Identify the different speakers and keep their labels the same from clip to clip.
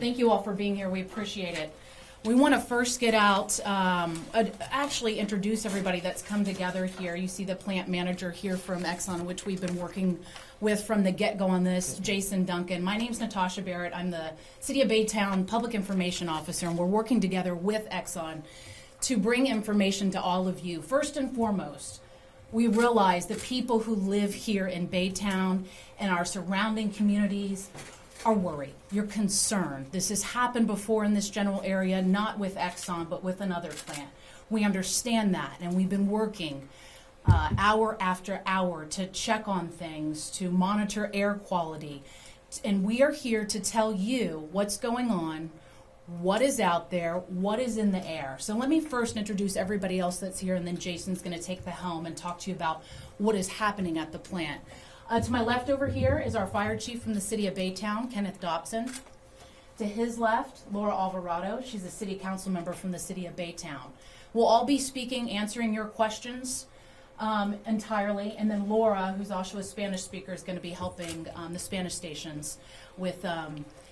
Speaker 1: Thank you all for being here. We appreciate it. We want to first get out, actually introduce everybody that's come together here. You see the plant manager here from Exxon, which we've been working with from the get-go on this, Jason Duncan. My name's Natasha Barrett. I'm the City of Baytown Public Information Officer, and we're working together with Exxon to bring information to all of you. First and foremost, we realize that people who live here in Baytown and our surrounding communities are worried. You're concerned. This has happened before in this general area, not with Exxon, but with another plant. We understand that, and we've been working hour after hour to check on things, to monitor air quality. And we are here to tell you what's going on, what is out there, what is in the air. So let me first introduce everybody else that's here, and then Jason's going to take the helm and talk to you about what is happening at the plant. To my left over here is our fire chief from the City of Baytown, Kenneth Dobson. To his left, Laura Alvarado. She's a city council member from the City of Baytown. We'll all be speaking, answering your questions entirely, and then Laura, who's also a Spanish speaker, is going to be helping the Spanish stations with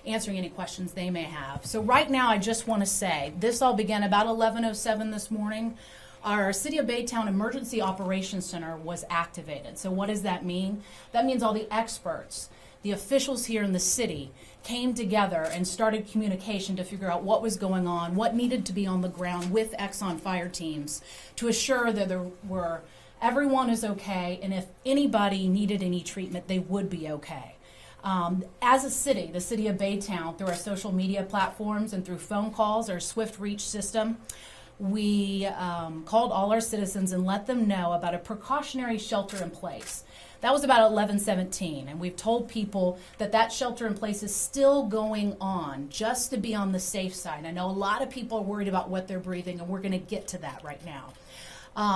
Speaker 1: answering any questions they may have. So right now, I just want to say, this all began about 11:07 this morning. Our City of Baytown Emergency Operations Center was activated. So what does that mean? That means all the experts, the officials here in the city came together and started communication to figure out what was going on, what needed to be on the ground with Exxon fire teams to assure that everyone is okay, and if anybody needed any treatment, they would be okay. As a city, the City of Baytown, through our social media platforms and through phone calls, our swift reach system, we called all our citizens and let them know about a precautionary shelter in place. That was about 11:17, and we've told people that that shelter in place is still going on just to be on the safe side. I know a lot of people are worried about what they're breathing, and we're going to get to that right now.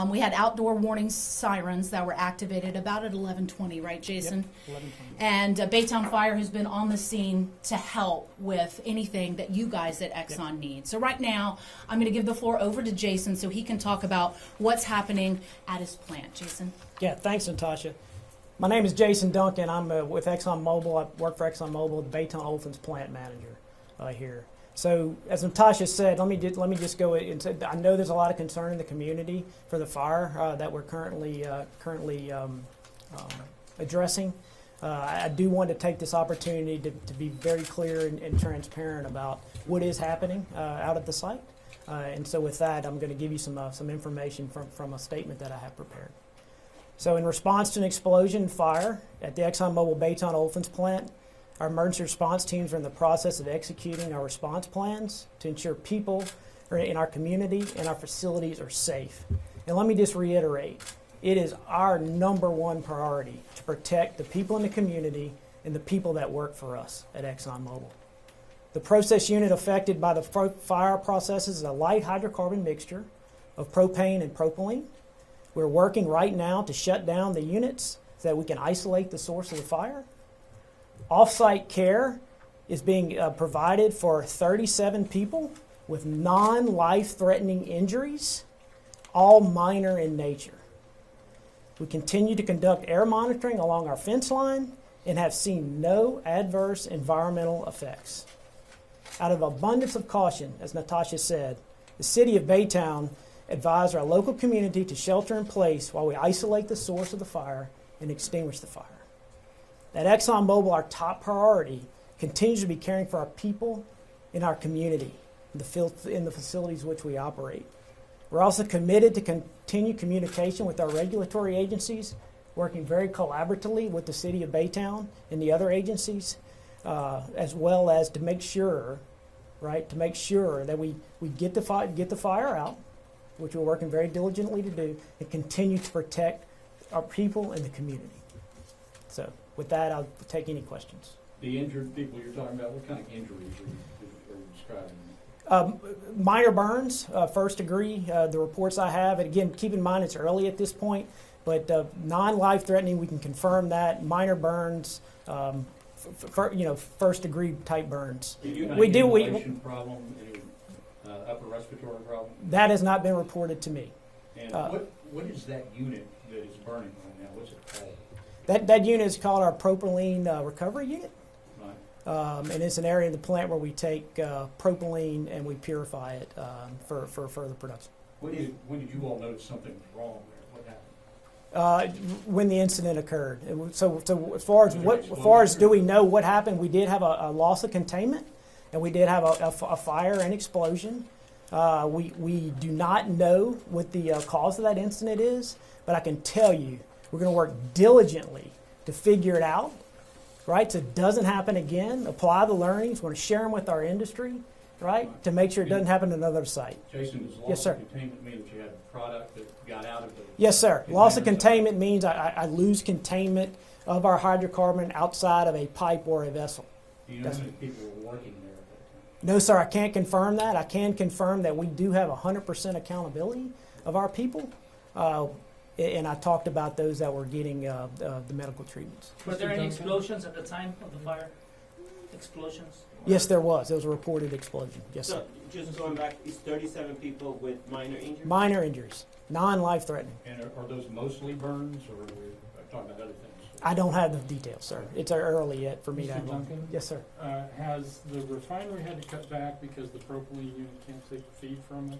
Speaker 1: We had outdoor warning sirens that were activated about at 11:20, right, Jason? Yep, 11:20. And Baytown Fire has been on the scene to help with anything that you guys at Exxon need. So right now, I'm going to give the floor over to Jason so he can talk about what's happening at his plant. Jason?
Speaker 2: Yeah, thanks, Natasha. My name is Jason Duncan. I'm with ExxonMobil. I work for ExxonMobil, the Baytown Olefins plant manager here. So, as Natasha said, let me just go and say, I know there's a lot of concern in the community for the fire that we're currently addressing. I do want to take this opportunity to be very clear and transparent about what is happening out at the site. And so, with that, I'm going to give you some information from a statement that I have prepared. So, in response to an explosion and fire at the ExxonMobil Baytown Olefins plant, our emergency response teams are in the process of executing our response plans to ensure people in our community and our facilities are safe. And let me just reiterate, it is our number one priority to protect the people in the community and the people that work for us at ExxonMobil. The process unit affected by the fire processes is a light hydrocarbon mixture of propane and propylene. We're working right now to shut down the units so that we can isolate the source of the fire. Off-site care is being provided for 37 people with non-life-threatening injuries, all minor in nature. We continue to conduct air monitoring along our fence line and have seen no adverse environmental effects. Out of abundance of caution, as Natasha said, the City of Baytown advised our local community to shelter in place while we isolate the source of the fire and extinguish the fire. At ExxonMobil, our top priority continues to be caring for our people in our community, in the facilities which we operate. We're also committed to continue communication with our regulatory agencies, working very collaboratively with the City of Baytown and the other agencies, as well as to make sure, that we get the fire out, which we're working very diligently to do, and continue to protect our people and the community. So, with that, I'll take any questions.
Speaker 3: The injured people you're talking about, what kind of injuries are you describing?
Speaker 2: Minor burns, first degree, the reports I have. And again, keep in mind it's early at this point, but non-life threatening, we can confirm that. Minor burns, first degree type burns.
Speaker 3: Do you have an inhalation problem, any upper respiratory problem?
Speaker 2: That has not been reported to me.
Speaker 3: And what is that unit that is burning right now? What's it called?
Speaker 2: That unit is called our propylene recovery unit. And it's an area of the plant where we take propylene and we purify it for further production.
Speaker 3: When did you all notice something was wrong there? What happened?
Speaker 2: When the incident occurred. So as far as do we know what happened, we did have a loss of containment, and we did have a fire and explosion. We do not know what the cause of that incident is, but I can tell you we're going to work diligently to figure it out, right? So it doesn't happen again. Apply the learnings. We're going to share them with our industry, right, to make sure it doesn't happen at another site.
Speaker 3: Jason, does
Speaker 2: Yes,
Speaker 3: loss
Speaker 2: sir.
Speaker 3: of containment mean that you had a product that got out of the...
Speaker 2: Yes, sir. Loss of
Speaker 3: container
Speaker 2: containment means I lose containment of our hydrocarbon outside of a pipe or a vessel.
Speaker 3: Do you know how many people were working there at that time?
Speaker 2: No, sir, I can't confirm that. I can confirm that we do have 100% accountability of our people. And I talked about those that were getting the medical treatments.
Speaker 4: Were there any explosions at the time of the fire? Explosions?
Speaker 2: Yes, there was. There was a reported explosion. Yes, sir.
Speaker 5: So, just going back, is 37 people with minor injuries?
Speaker 2: Minor injuries, non-life threatening.
Speaker 3: And are those mostly burns, or are we talking about other things?
Speaker 2: I don't have the details, sir. It's early yet for me to
Speaker 6: Mr.
Speaker 2: have.
Speaker 6: Duncan?
Speaker 2: Yes, sir.
Speaker 6: Has the refinery had to cut back because the propylene unit can't take the feed from it?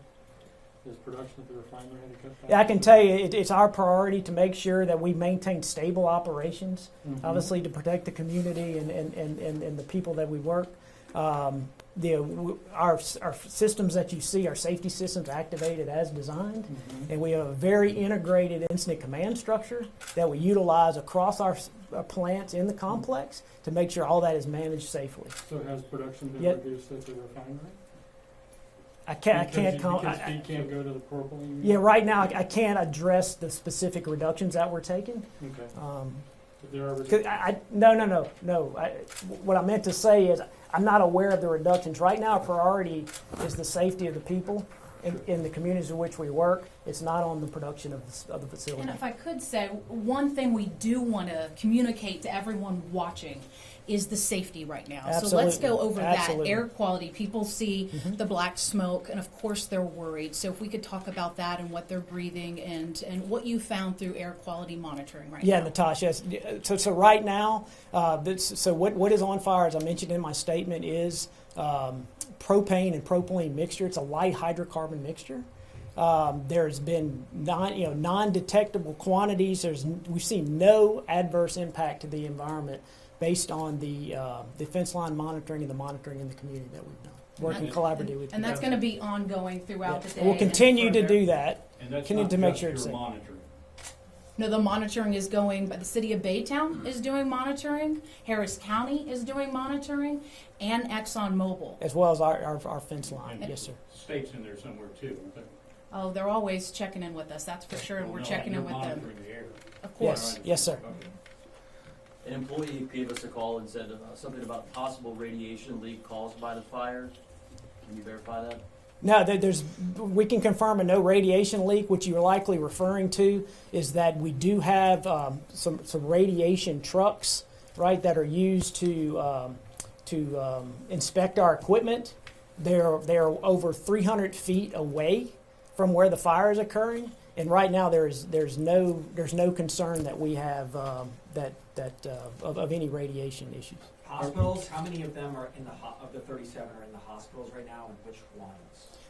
Speaker 6: Has production at the refinery had to cut back?
Speaker 2: Yeah, I can tell you it's our priority to make sure that we maintain stable operations, obviously to protect the community and the people that we work. Our systems that you see, our safety systems activated as designed, and we have a very integrated incident command structure that we utilize across our plants in the complex to make sure all that is managed safely.
Speaker 6: So has production been
Speaker 2: Yep.
Speaker 6: reduced at the refinery?
Speaker 2: I can't.
Speaker 6: Because feed can't go to the propylene unit?
Speaker 2: Yeah, right now I can't address the specific reductions that we're taking.
Speaker 6: Okay. But there are
Speaker 2: 'Cause no. What I meant to say is I'm not aware of the reductions. Right now, our priority is the safety of the people in the communities in which we work. It's not on the production of the facility.
Speaker 1: And if I could say, one thing we do want to communicate to everyone watching is the safety right now. So let's go over
Speaker 2: Absolutely.
Speaker 1: that. Air quality. People see
Speaker 2: Mhm.
Speaker 1: the black smoke, and of course they're worried. So if we could talk about that and what they're breathing and what you found through air quality monitoring right
Speaker 2: Yeah,
Speaker 1: now.
Speaker 2: Natasha. Yes. So right now, what is on fire, as I mentioned in my statement, is propane and propylene mixture. It's a light hydrocarbon mixture. There's been non-detectable quantities. We've seen no adverse impact to the environment based on the fence line monitoring and the monitoring in the community that we've done, working collaboratively with.
Speaker 1: And that's going to be ongoing throughout the day.
Speaker 2: We'll continue
Speaker 1: and
Speaker 2: to
Speaker 1: further.
Speaker 2: do that.
Speaker 3: And that's
Speaker 2: Continue
Speaker 3: not
Speaker 2: to make
Speaker 3: just
Speaker 2: sure it's
Speaker 3: your
Speaker 2: safe.
Speaker 3: monitoring.
Speaker 1: No, the monitoring is going, but the city of Baytown is doing monitoring, Harris County is doing monitoring, and ExxonMobil.
Speaker 2: As well as our fence line. Yes, sir.
Speaker 3: States in there somewhere too, aren't there?
Speaker 1: Oh, they're always checking in with us, that's for sure, and
Speaker 3: Well,
Speaker 1: we're
Speaker 3: no,
Speaker 1: checking
Speaker 3: you're
Speaker 1: in with them.
Speaker 3: monitoring the air.
Speaker 1: Of course.
Speaker 2: Yes. Yes, sir.
Speaker 3: Okay.
Speaker 5: An employee gave us a call and said something about possible radiation leak caused by the fire. Can you verify that?
Speaker 2: No, we can confirm a no radiation leak. What you're likely referring to is that we do have some radiation trucks, right, that are used to inspect our equipment. They're over 300 feet away from where the fire is occurring, and right now there's no concern that we have of any radiation issues.
Speaker 7: Hospitals, how many of them are of the 37 are in the hospitals right now, and which ones?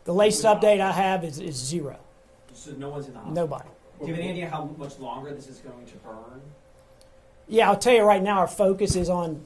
Speaker 2: The latest update I have is zero.
Speaker 7: So no one's in the hospital?
Speaker 2: Nobody.
Speaker 7: Do you have any idea how much longer this is going to burn?
Speaker 2: Yeah, I'll tell you right now, our focus is on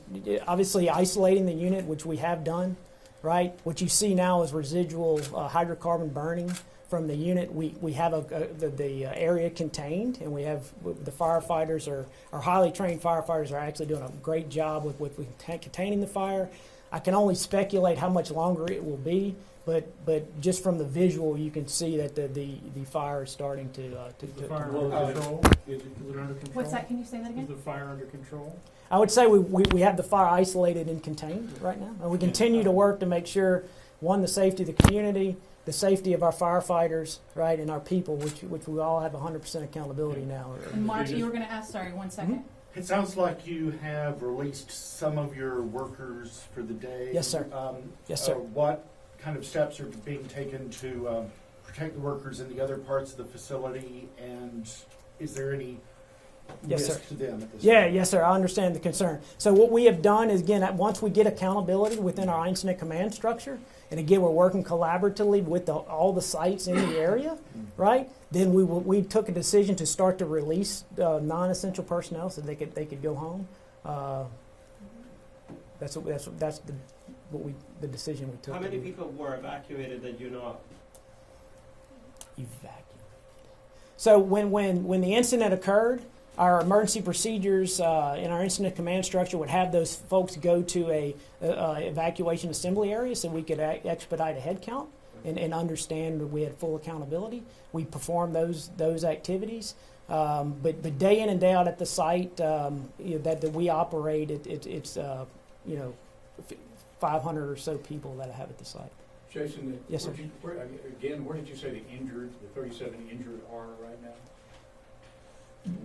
Speaker 2: obviously isolating the unit, which we have done, right? What you see now is residual hydrocarbon burning from the unit. We have the area contained, and we have the firefighters our highly trained firefighters are actually doing a great job with containing the fire. I can only speculate how much longer it will be, but just from the visual, you can see that the fire is starting to
Speaker 6: Is the fire under control? Is it under control?
Speaker 1: What's that, can you say that
Speaker 6: Is
Speaker 1: again?
Speaker 6: the fire under control?
Speaker 2: I would say we have the fire isolated and contained right now. And we continue to work to make sure, one, the safety of the community, the safety of our firefighters, right, and our people, which we all have 100% accountability now.
Speaker 1: And Marty, you were going to ask, sorry, 1 second.
Speaker 8: It sounds like you have released some of your workers for the day.
Speaker 2: Yes, sir. Yes, sir.
Speaker 8: What kind of steps are being taken to protect the workers in the other parts of the facility? And is there any
Speaker 2: Yes, sir.
Speaker 8: risk to them at this
Speaker 2: Yeah,
Speaker 8: time.
Speaker 2: yes, sir. I understand the concern. So what we have done is, again, once we get accountability within our incident command structure, and again, we're working collaboratively with all the sites in the area, right? Then we took a decision to start to release non-essential personnel so they could go home. That's the decision we took.
Speaker 9: How many people were evacuated that you know of?
Speaker 2: Evacuated. So when the incident occurred, our emergency procedures in our incident command structure would have those folks go to a evacuation assembly area so we could expedite a head count and understand that we had full accountability. We performed those activities, but day in and day out at the site that we operate, it's 500 or so people that I have at the site.
Speaker 3: Jason,
Speaker 2: Yes, sir.
Speaker 3: where did you say the 37 injured are right now?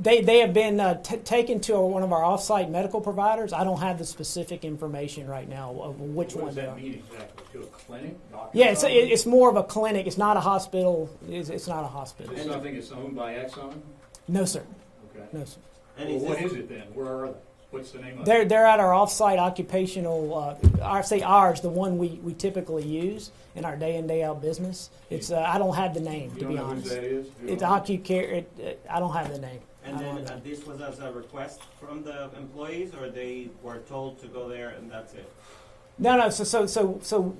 Speaker 2: They have been taken to one of our off-site medical providers. I don't have the specific information right now of which
Speaker 3: What
Speaker 2: one
Speaker 3: does
Speaker 2: they
Speaker 3: that
Speaker 2: are.
Speaker 3: mean exactly? To a clinic? Doctor's
Speaker 2: Yeah,
Speaker 3: office?
Speaker 2: it's more of a clinic. It's not a hospital. It's not a hospital.
Speaker 3: Is it something that's owned by Exxon?
Speaker 2: No, sir.
Speaker 3: Okay.
Speaker 2: No, sir.
Speaker 9: And
Speaker 3: Well,
Speaker 9: is
Speaker 3: what
Speaker 9: this,
Speaker 3: is it then? Where are they? What's the name of it?
Speaker 2: They're at our off-site occupational. I say ours, the one we typically use in our day in day out business. It's I don't have the name
Speaker 3: You
Speaker 2: to
Speaker 3: don't
Speaker 2: be
Speaker 3: know
Speaker 2: honest.
Speaker 3: who that is? You
Speaker 2: It's
Speaker 3: don't know?
Speaker 2: OcuCare. I don't have the name.
Speaker 9: and
Speaker 2: I don't
Speaker 9: then
Speaker 2: know.
Speaker 9: this was as a request from the employees, or they were told to go there and that's it?
Speaker 2: No. So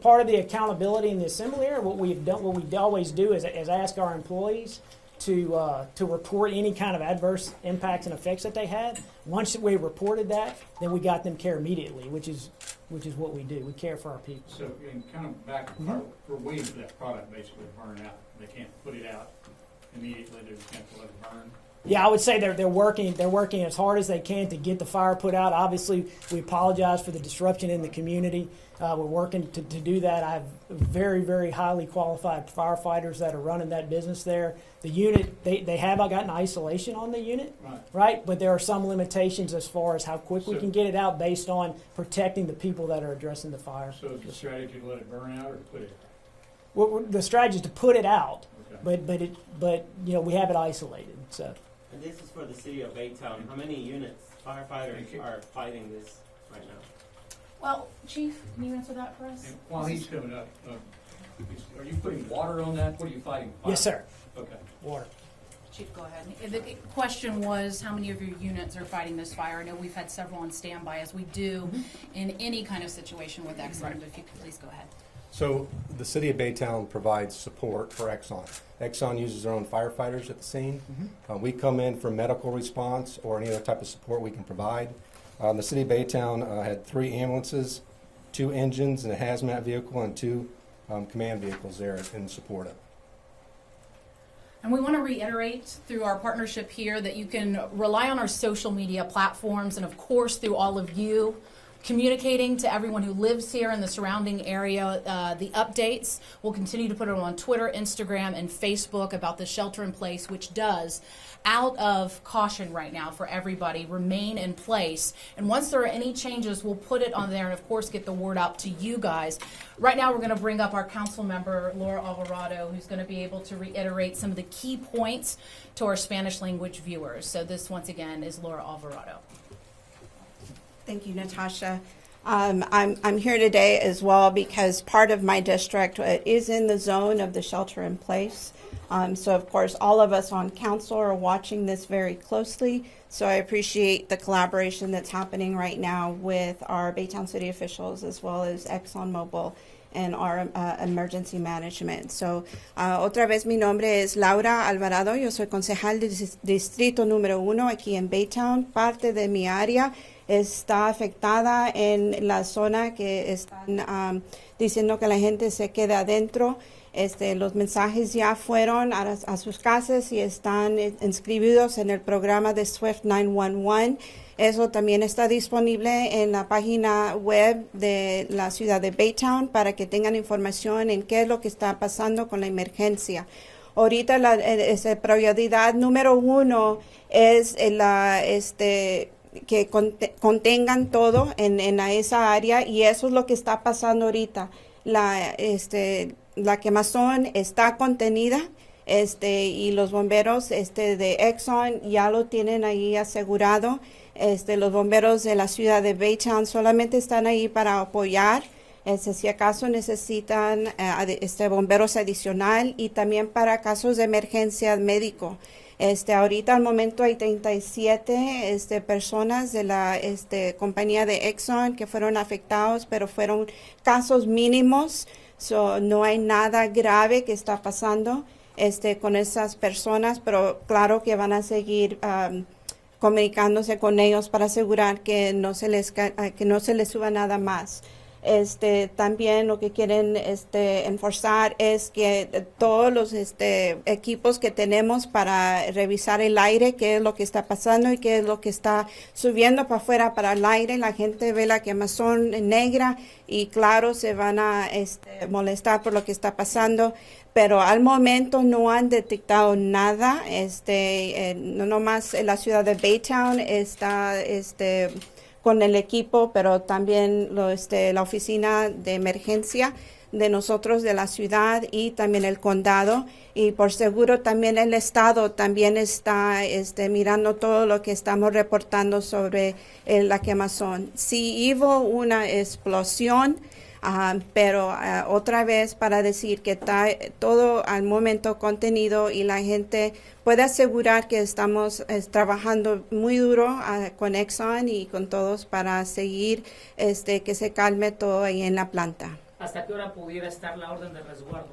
Speaker 2: part of the accountability in the assembly area, what we always do is ask our employees to report any kind of adverse impacts and effects that they had. Once we reported that, then we got them care immediately, which is what we do. We care for our people.
Speaker 3: So, and kind of back, we're waiting for that product basically to burn out. They can't put it out immediately. They just have to let it burn.
Speaker 2: Yeah, I would say they're working as hard as they can to get the fire put out. Obviously, we apologize for the disruption in the community. We're working to do that. I have very, very highly qualified firefighters that are running that business there. The unit, they have gotten isolation on the unit, right? But there are some limitations as far as how quick we
Speaker 3: So-
Speaker 2: can get it out based on protecting the people that are addressing the fire.
Speaker 3: So is the strategy to let it burn out or to put it out?
Speaker 2: Well, the strategy is to put it out,
Speaker 3: Okay.
Speaker 2: but we have it isolated. So.
Speaker 9: And this is for the city of Baytown. How many units, firefighters, are fighting this right now?
Speaker 1: Well, Chief, can you answer that for us?
Speaker 3: And while he's coming up, are you putting water on that? What are you fighting? Fire?
Speaker 2: Yes, sir.
Speaker 3: Okay.
Speaker 2: Water.
Speaker 1: Chief, go ahead. The question was, how many of your units are fighting this fire? I know we've had several on standby, as we do in any kind of situation with Exxon, but if you could please go ahead.
Speaker 10: So the city of Baytown provides support for Exxon. Exxon uses their own firefighters at the scene. We come in for medical response or any other type of support we can provide. The city of Baytown had 3 ambulances, 2 engines, and a hazmat vehicle, and 2 command vehicles there in support of.
Speaker 1: And we want to reiterate through our partnership here that you can rely on our social media platforms and, of course, through all of you communicating to everyone who lives here in the surrounding area the updates. We'll continue to put it on Twitter, Instagram, and Facebook about the shelter in place, which does, out of caution right now for everybody, remain in place. And once there are any changes, we'll put it on there and, of course, get the word out to you guys. Right now, we're going to bring up our council member, Laura Alvarado, who's going to be able to reiterate some of the key points to our Spanish language viewers. So this, once again, is Laura Alvarado.
Speaker 11: Thank you, Natasha. I'm here today as well because part of my district is in the zone of the shelter in place. So, of course, all of us on council are watching this very closely. So I appreciate the collaboration that's happening right now with our Baytown city officials as well as ExxonMobil and our emergency management. So, otra vez, mi nombre es Laura Alvarado. Yo soy concejal del distrito número 1 aquí en Baytown. Parte de mi área está afectada en la zona que están diciendo que la gente se quede adentro. Los mensajes ya fueron a sus casas y están inscribidos en el programa de SWIFT 911. Eso también está disponible en la página web de la ciudad de Baytown para que tengan información en qué es lo que está pasando con la emergencia. Ahorita la prioridad número 1 es que contengan todo en esa área, y eso es lo que está pasando ahorita. La quemazón está contenida, y los bomberos de Exxon ya lo tienen ahí asegurado. Los bomberos de la ciudad de Baytown solamente están ahí para apoyar. Si acaso necesitan bomberos adicional y también para casos de emergencia médico. Ahorita al momento hay 37 personas de la compañía de Exxon que fueron afectados, pero fueron casos mínimos, no hay nada grave que está pasando con esas personas, pero claro que van a seguir comunicándose con ellos para asegurar que no se les suba nada más. También lo que quieren enforzar es que todos los equipos que tenemos para revisar el aire, qué es lo que está pasando y qué es lo que está subiendo para afuera para el aire, la gente ve la quemazón negra y claro se van a molestar por lo que está pasando, pero al momento no han detectado nada. No nomás la ciudad de Baytown está con el equipo, pero también la oficina de emergencia de nosotros de la ciudad y también el condado, y por seguro también el estado también está mirando todo lo que estamos reportando sobre la quemazón. Sí hubo una explosión, pero otra vez para decir que está todo al momento contenido y la gente puede asegurar que estamos trabajando muy duro con Exxon y con todos para seguir que se calme todo ahí en la planta.
Speaker 4: ¿Hasta qué hora pudiera estar la orden de resguardo?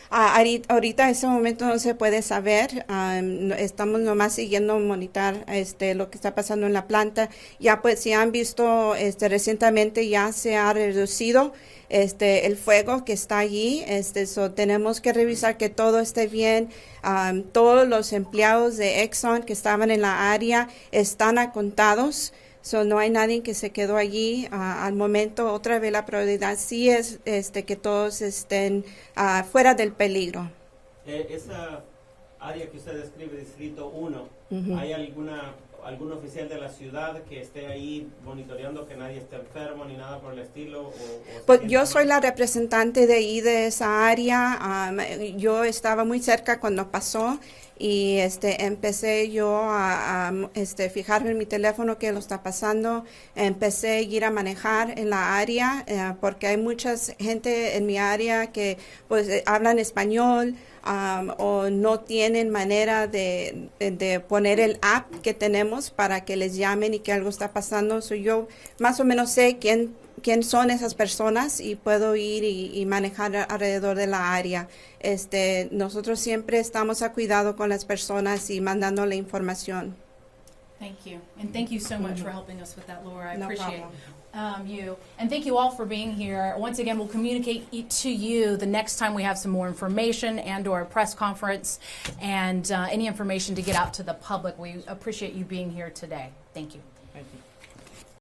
Speaker 11: Ahorita en ese momento no se puede saber. Estamos nomás siguiendo monitorar lo que está pasando en la planta. Ya pues si han visto recientemente ya se ha reducido el fuego que está allí. Tenemos que revisar que todo esté bien. Todos los empleados de Exxon que estaban en la área están acontados. No hay nadie que se quedó allí al momento. Otra vez la prioridad sí es que todos estén fuera del peligro.
Speaker 9: Esa área que usted describe, Distrito 1, ¿hay algún oficial de la ciudad que esté ahí monitoreando que nadie esté enfermo ni nada por el estilo?
Speaker 11: Pues yo soy la representante de ahí, de esa área. Yo estaba muy cerca cuando pasó. Y empecé yo a fijarme en mi teléfono qué lo está pasando. Empecé a ir a manejar en la área porque hay mucha gente en mi área que pues hablan español o no tienen manera de poner el app que tenemos para que les llamen y que algo está pasando. Yo más o menos sé quién son esas personas y puedo ir y manejar alrededor de la área. Nosotros siempre estamos a cuidado con las personas y mandando la información.
Speaker 1: Thank you. And thank you so much for helping us with that, Laura. I
Speaker 11: No
Speaker 1: appreciate
Speaker 11: problem.
Speaker 1: you. And thank you all for being here. Once again, we'll communicate to you the next time we have some more information and or a press conference and any information to get out to the public. We appreciate you being here today. Thank you.
Speaker 2: Thank you.